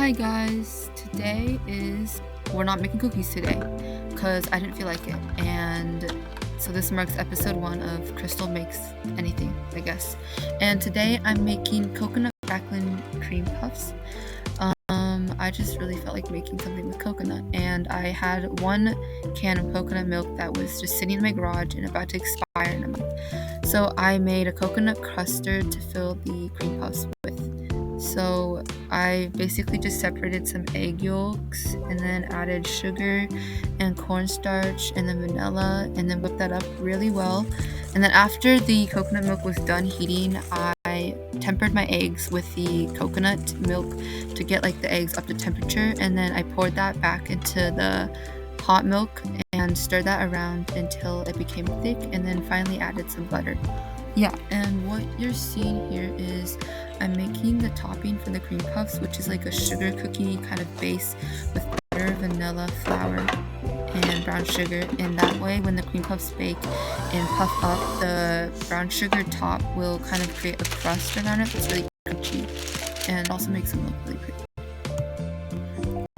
Hi guys, we're not making cookies today because I didn't feel like it, and so this marks episode 1 of Crystal Makes Anything, I guess. And today I'm making coconut craquelin cream puffs. I just really felt like making something with coconut, and I had 1 can of coconut milk that was just sitting in my garage and about to expire in a month. So I made a coconut custard to fill the cream puffs with. So I basically just separated some egg yolks and then added sugar and cornstarch and then vanilla and then whipped that up really well. And then after the coconut milk was done heating, I tempered my eggs with the coconut milk to get like the eggs up to temperature, and then I poured that back into the hot milk and stirred that around until it became thick, and then finally added some butter. Yeah, and what you're seeing here is I'm making the topping for the cream puffs, which is like a sugar cookie kind of base with butter, vanilla, flour, and brown sugar. And that way, when the cream puffs bake and puff up, the brown sugar top will kind of create a crust around it that's really crunchy and also makes them look really pretty.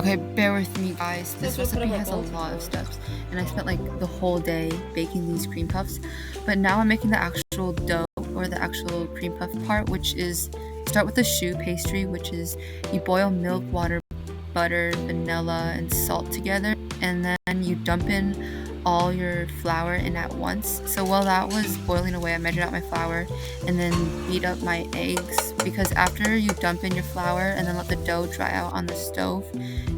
Okay, bear with me guys, this recipe has a lot of steps and I spent like the whole day baking these cream puffs, but now I'm making the actual dough or the actual cream puff part, which is start with the choux pastry, which is you boil milk, water, butter, vanilla, and salt together, and then you dump in all your flour in at once. So while that was boiling away, I measured out my flour and then beat up my eggs, because after you dump in your flour and then let the dough dry out on the stove,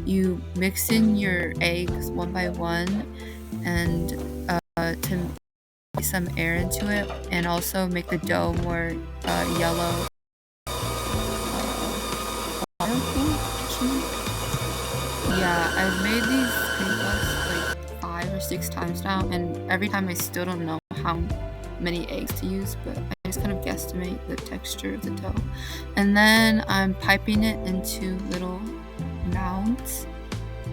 you mix in your eggs one by one and to get some air into it, and also make the dough more yellow. Yeah, I've made these cream puffs like 5 or 6 times now, and every time I still don't know how many eggs to use, but I just kind of guesstimate the texture of the dough. And then I'm piping it into little mounds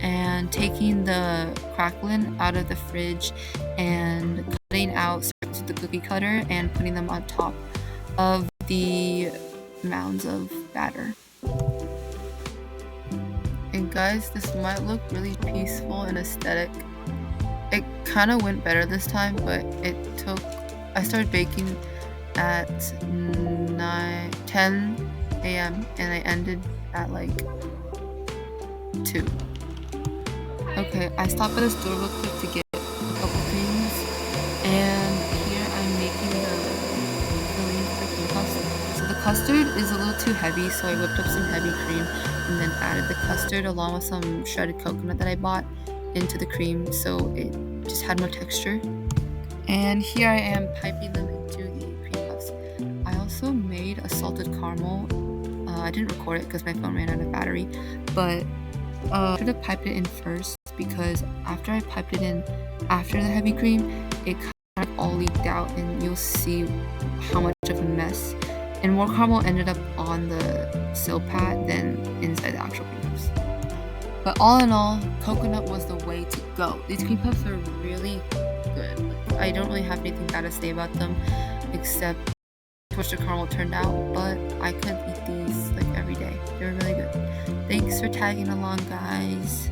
and taking the craquelin out of the fridge and cutting out strips with the cookie cutter and putting them on top of the mounds of batter. And guys, this might look really peaceful and aesthetic. It kind of went better this time, but I started baking at 10 a.m. and I ended at like 2. Okay, I stopped at a store real quick to get a couple things, and here I'm making the filling for the cream puffs. So the custard is a little too heavy, so I whipped up some heavy cream and then added the custard along with some shredded coconut that I bought into the cream, so it just had more texture. And here I am piping them into the cream puffs. I also made a salted caramel. I didn't record it because my phone ran out of battery, but I should have piped it in first, because after I piped it in after the heavy cream, it kind of all leaked out and you'll see how much of a mess. And more caramel ended up on the sill pad than inside the actual cream puffs. But all in all, coconut was the way to go. These cream puffs are really good. I don't really have anything bad to say about them except how much the caramel turned out, but I could eat these like every day. They were really good. Thanks for tagging along, guys.